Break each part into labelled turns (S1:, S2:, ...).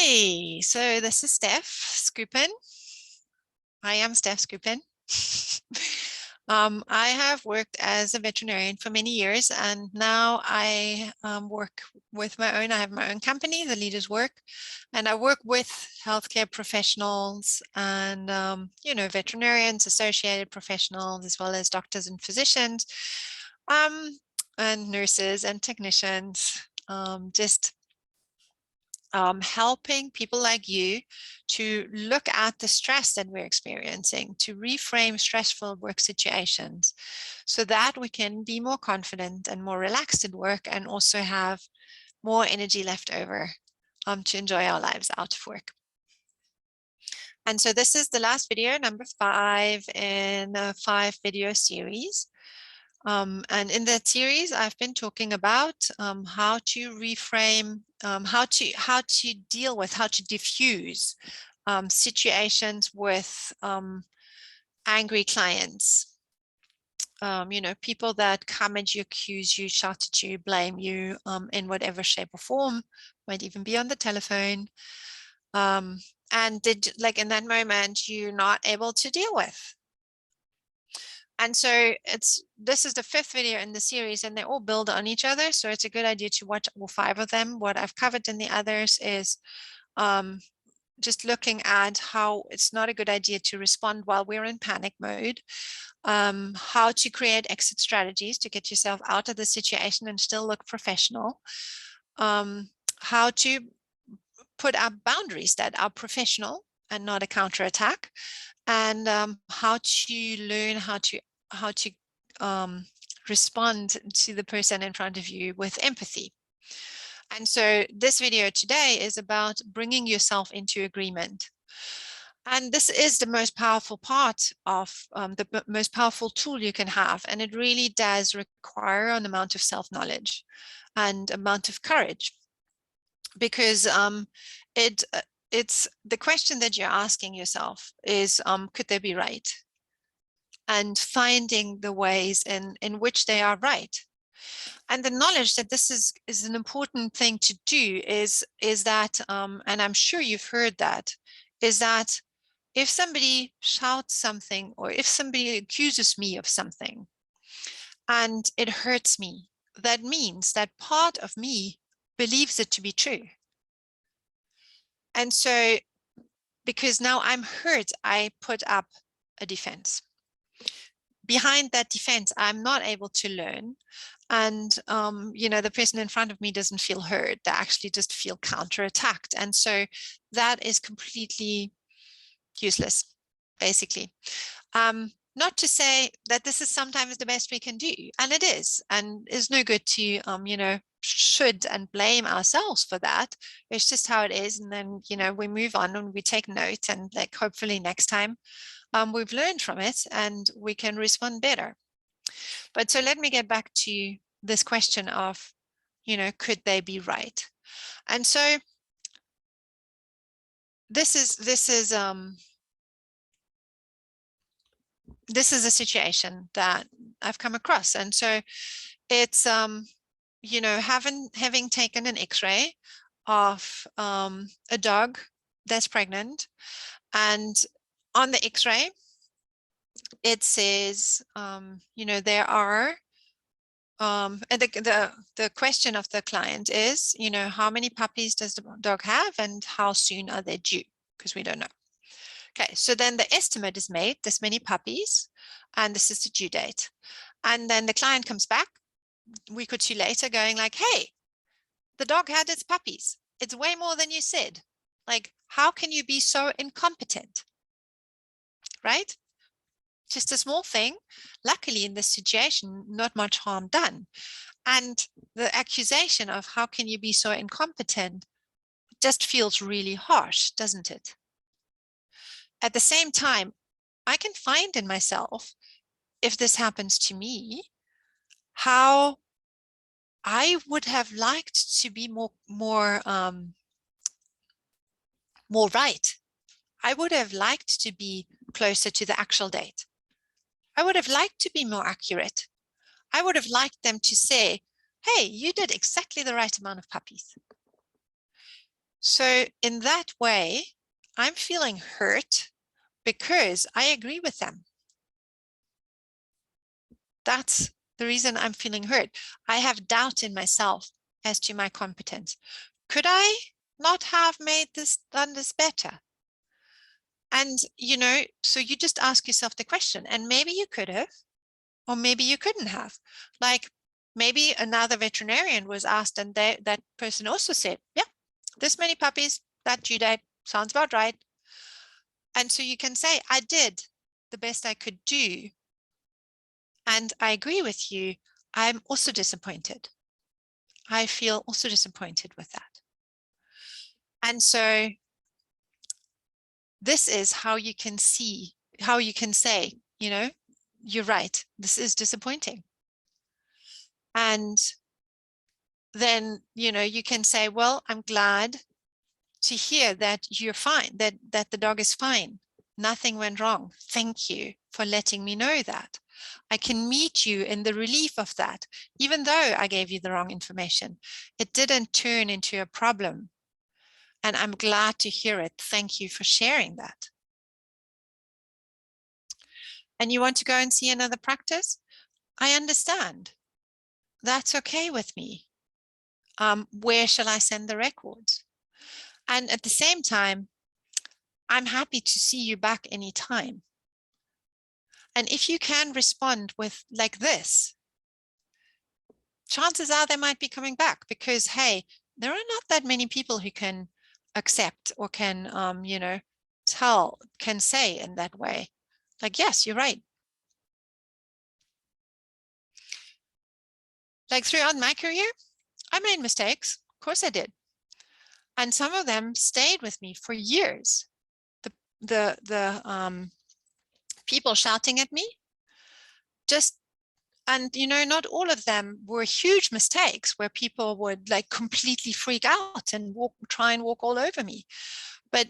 S1: Hi, so this is Steph Scoopin. I am Steph Scoopin. I have worked as a veterinarian for many years, and now I work with I have my own company, The Leaders Work, and I work with healthcare professionals and, veterinarians, associated professionals, as well as doctors and physicians, and nurses and technicians, helping people like you to look at the stress that we're experiencing, to reframe stressful work situations so that we can be more confident and more relaxed at work and also have more energy left over to enjoy our lives out of work. And so this is the last video, number 5 in a 5-video series. And in that series, I've been talking about how to reframe, how to deal with, how to diffuse situations with angry clients. People that come at you, accuse you, shout at you, blame you in whatever shape or form, might even be on the telephone. And in that moment, you're not able to deal with. And so this is the 5th video in the series, and they all build on each other. So it's a good idea to watch all 5 of them. What I've covered in the others is just looking at how it's not a good idea to respond while we're in panic mode, how to create exit strategies to get yourself out of the situation and still look professional, how to put up boundaries that are professional and not a counterattack, and how to learn how to respond to the person in front of you with empathy. And so this video today is about bringing yourself into agreement. And this is the most powerful part of the most powerful tool you can have. And it really does require an amount of self-knowledge and amount of courage, because it's the question that you're asking yourself is, could they be right? And finding the ways in which they are right. And the knowledge that this is an important thing to do is that, and I'm sure you've heard that, is that if somebody shouts something, or if somebody accuses me of something and it hurts me, that means that part of me believes it to be true. And so, because now I'm hurt, I put up a defense. Behind that defense, I'm not able to learn. And, the person in front of me doesn't feel heard. They actually just feel counterattacked. And so that is completely useless, basically. Not to say that this is sometimes the best we can do, and it is, and it's no good to, should and blame ourselves for that. It's just how it is. And then, we move on and we take note, and hopefully next time we've learned from it and we can respond better. But so let me get back to this question of, could they be right? And so this is a situation that I've come across. And so it's, having taken an X-ray of a dog that's pregnant, and on the X-ray, it says, there are, and the question of the client is, how many puppies does the dog have and how soon are they due? Because we don't know. Okay, so then the estimate is made, this many puppies, and this is the due date. And then the client comes back a week or 2 later going like, hey, the dog had its puppies. It's way more than you said. How can you be so incompetent? Right? Just a small thing. Luckily, in this situation, not much harm done. And the accusation of how can you be so incompetent just feels really harsh, doesn't it? At the same time, I can find in myself, if this happens to me, how I would have liked to be more right. I would have liked to be closer to the actual date. I would have liked to be more accurate. I would have liked them to say, hey, you did exactly the right amount of puppies. So in that way, I'm feeling hurt because I agree with them. That's the reason I'm feeling hurt. I have doubt in myself as to my competence. Could I not have done this better? And, so you just ask yourself the question, and maybe you could have, or maybe you couldn't have. Like maybe another veterinarian was asked and that person also said, yeah, this many puppies, that due date sounds about right. And so you can say, I did the best I could do. And I agree with you. I'm also disappointed. I feel also disappointed with that. And so this is how you can see, how you can say, you're right, this is disappointing. And then, you can say, well, I'm glad to hear that you're fine, that the dog is fine. Nothing went wrong. Thank you for letting me know that. I can meet you in the relief of that, even though I gave you the wrong information. It didn't turn into a problem. And I'm glad to hear it. Thank you for sharing that. And you want to go and see another practice? I understand. That's okay with me. Where shall I send the records? And at the same time, I'm happy to see you back anytime. And if you can respond with like this, chances are they might be coming back because, hey, there are not that many people who can accept or can, can say in that way, like, yes, you're right. Like throughout my career, I made mistakes. Of course I did. And some of them stayed with me for years. The people shouting at me, and not all of them were huge mistakes where people would like completely freak out and try and walk all over me. But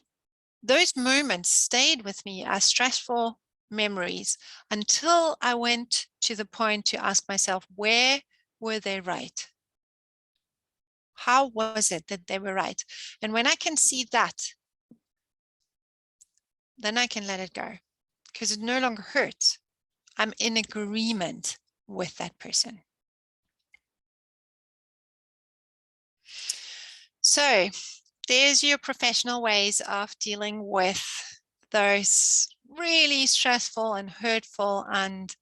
S1: those moments stayed with me as stressful memories until I went to the point to ask myself, where were they right? How was it that they were right? And when I can see that, then I can let it go because it no longer hurts. I'm in agreement with that person. So there's your professional ways of dealing with those really stressful and hurtful and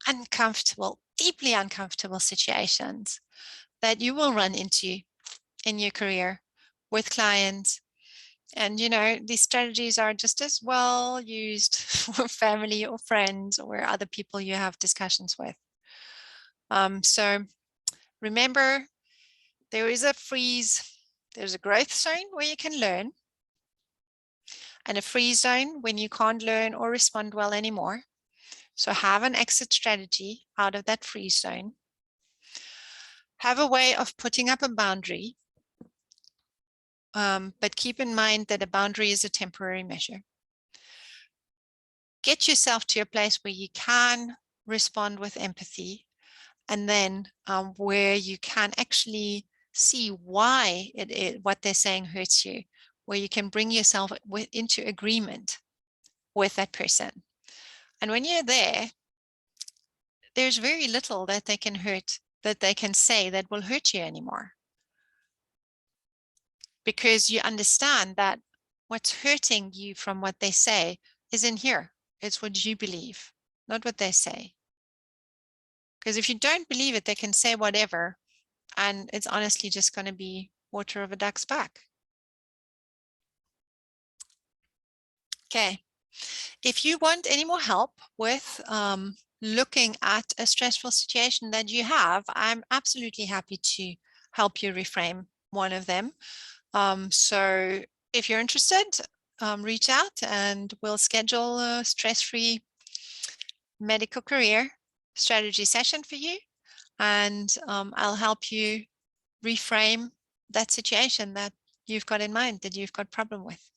S1: uncomfortable, deeply uncomfortable situations that you will run into in your career with clients. And, these strategies are just as well used for family or friends or other people you have discussions with. So remember, there is a freeze. There's a growth zone where you can learn and a freeze zone when you can't learn or respond well anymore. So have an exit strategy out of that freeze zone. Have a way of putting up a boundary, but keep in mind that a boundary is a temporary measure. Get yourself to a place where you can respond with empathy, and then where you can actually see why what they're saying hurts you, where you can bring yourself into agreement with that person. And when you're there, there's very little that they can say that will hurt you anymore. Because you understand that what's hurting you from what they say is in here. It's what you believe, not what they say. Because if you don't believe it, they can say whatever, and it's honestly just going to be water of a duck's back. Okay. If you want any more help with looking at a stressful situation that you have, I'm absolutely happy to help you reframe one of them. So if you're interested, reach out and we'll schedule a stress-free medical career strategy session for you. And I'll help you reframe that situation that you've got in mind, that you've got problem with.